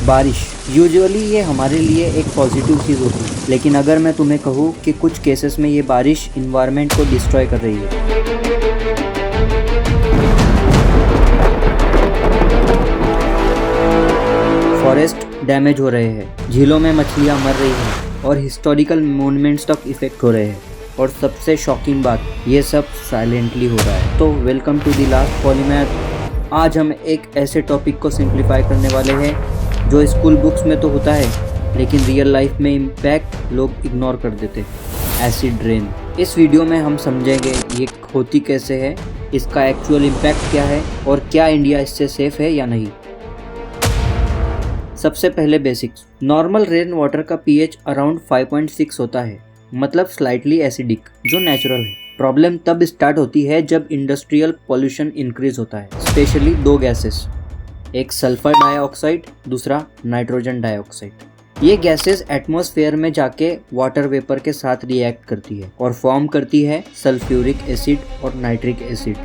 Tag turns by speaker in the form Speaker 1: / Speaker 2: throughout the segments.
Speaker 1: बारिश यूजुअली ये हमारे लिए एक पॉजिटिव चीज़ होती है, लेकिन अगर मैं तुम्हें कहूँ कि कुछ केसेस में ये बारिश इन्वायरमेंट को डिस्ट्रॉय कर रही है। फॉरेस्ट डैमेज हो रहे हैं, झीलों में मछलियाँ मर रही हैं और हिस्टोरिकल मॉन्यूमेंट्स तक इफेक्ट हो रहे हैं। और सबसे शॉकिंग बात, ये सब साइलेंटली हो रहा है। तो welcome to the last polymath. आज हम एक ऐसे टॉपिक को सिंप्लीफाई करने वाले हैं जो स्कूल बुक्स में तो होता है, लेकिन रियल लाइफ में इम्पैक्ट लोग इग्नोर कर देते हैं। Acid rain. इस वीडियो में हम समझेंगे ये होती कैसे है, इसका एक्चुअल इम्पैक्ट क्या है और क्या इंडिया इससे सेफ है या नहीं। सबसे पहले बेसिक्स। नॉर्मल रेन वाटर का पीएच अराउंड 5.6 होता है, मतलब स्लाइटली एसिडिक, जो नेचुरल है। प्रॉब्लम तब स्टार्ट होती है जब इंडस्ट्रियल पॉल्यूशन इंक्रीज होता है, स्पेशली दो गैसेस, एक सल्फर डाइऑक्साइड, दूसरा नाइट्रोजन डाइऑक्साइड। ये गैसेस एटमॉस्फेयर में जाके वाटर वेपर के साथ रिएक्ट करती है और फॉर्म करती है सल्फ्यूरिक एसिड और नाइट्रिक एसिड।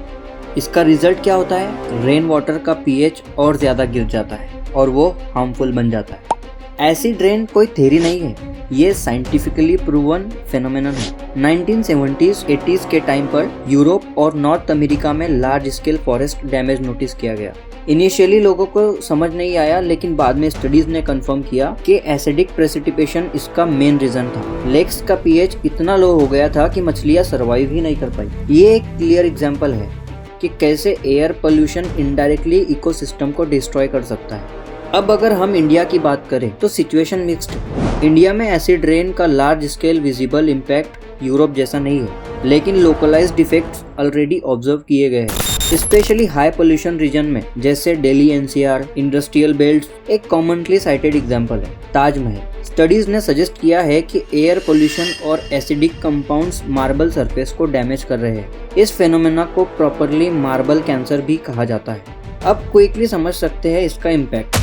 Speaker 1: इसका रिजल्ट क्या होता है? रेन वाटर का पीएच और ज़्यादा गिर जाता है और वो हार्मफुल बन जाता है। एसिड रेन कोई थ्योरी नहीं है, ये साइंटिफिकली प्रूवन फेनोमेनन है। 1970s 80s के टाइम पर यूरोप और नॉर्थ अमेरिका में large scale forest damage notice किया गया। इनिशियली लोगों को समझ नहीं आया, लेकिन बाद में स्टडीज ने कंफर्म किया कि एसिडिक प्रेसिपिटेशन इसका मेन रीजन था। लेक्स का पीएच इतना लो हो गया था कि मछलियां सर्वाइव ही नहीं कर पाई। ये एक क्लियर एग्जांपल है कि कैसे एयर पोल्यूशन इनडायरेक्टली इकोसिस्टम को डिस्ट्रॉय कर सकता है। अब अगर हम इंडिया की बात करें तो सिचुएशन मिक्स्ड है। इंडिया में एसिड रेन का large scale visible impact Europe जैसा नहीं है, लेकिन लोकलाइज्ड इफेक्ट्स ऑलरेडी ऑब्जर्व किए गए हैं, स्पेशली हाई पोल्यूशन रीजन में, जैसे दिल्ली एनसीआर, इंडस्ट्रियल बेल्ट एक कॉमनली साइटेड एग्जांपल है। ताजमहल। स्टडीज ने सजेस्ट किया है कि एयर पोल्यूशन और एसिडिक कंपाउंड्स मार्बल सरफेस को डैमेज कर रहे हैं। इस फेनोमेना को प्रॉपरली मार्बल कैंसर भी कहा जाता है। अब क्विकली समझ सकते हैं इसका इम्पैक्ट।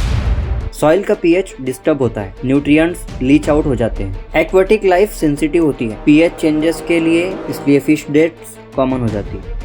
Speaker 1: सॉइल का पीएच डिस्टर्ब होता है, न्यूट्रिएंट्स लीच आउट हो जाते हैं, एक्वाटिक लाइफ सेंसिटिव होती है पीएच चेंजेस के लिए, इसलिए फिश डेथ्स कॉमन हो जाती है।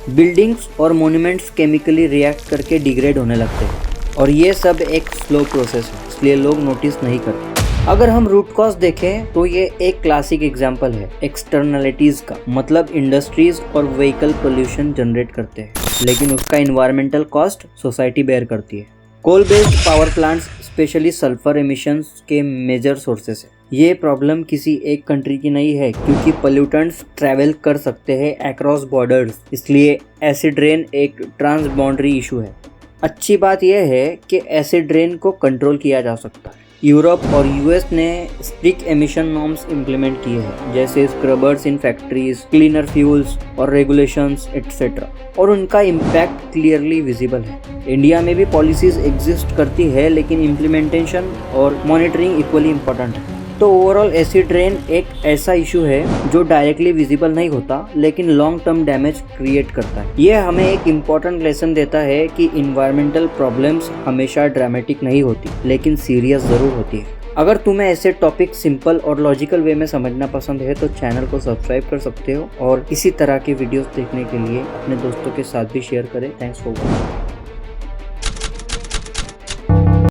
Speaker 1: बिल्डिंग्स और मॉन्यूमेंट्स केमिकली रिएक्ट करके डिग्रेड होने लगते हैं और ये सब एक स्लो प्रोसेस है, इसलिए लोग नोटिस नहीं करते। अगर हम रूट कॉज देखें तो ये एक क्लासिक एग्जांपल है एक्सटर्नलिटीज का, मतलब इंडस्ट्रीज और व्हीकल पोल्यूशन जनरेट करते हैं, लेकिन उसका इन्वायरमेंटल कॉस्ट सोसाइटी बेयर करती है। Coal based power plants specially sulphur emissions के मेजर सोर्सेस है। ये प्रॉब्लम किसी एक कंट्री की नहीं है, क्योंकि पोल्यूटेंट्स ट्रैवल कर सकते हैं अक्रॉस बॉर्डर्स, इसलिए एसिड रेन एक ट्रांस बाउंड्री इशू है। अच्छी बात यह है कि एसिड रेन को कंट्रोल किया जा सकता है। यूरोप और यूएस ने स्ट्रिक्ट एमिशन नॉर्म्स इम्प्लीमेंट किए हैं, जैसे scrubbers in factories, cleaner fuels और रेगुलेशंस एटसेट्रा, और उनका इम्पैक्ट क्लियरली विजिबल है। इंडिया में भी पॉलिसीज एग्जिस्ट करती है, लेकिन इम्प्लीमेंटेशन और मॉनिटरिंग इक्वली इम्पोर्टेंट है। तो ओवरऑल एसिड रेन एक ऐसा इशू है जो डायरेक्टली विजिबल नहीं होता, लेकिन लॉन्ग टर्म डैमेज क्रिएट करता है। यह हमें एक इम्पॉर्टेंट लेसन देता है कि इन्वायरमेंटल प्रॉब्लम्स हमेशा ड्रामेटिक नहीं होती, लेकिन सीरियस जरूर होती है। अगर तुम्हें ऐसे टॉपिक सिंपल और लॉजिकल वे में समझना पसंद है तो चैनल को सब्सक्राइब कर सकते हो, और इसी तरह के वीडियोस देखने के लिए अपने दोस्तों के साथ भी शेयर करें। Thanks for watching.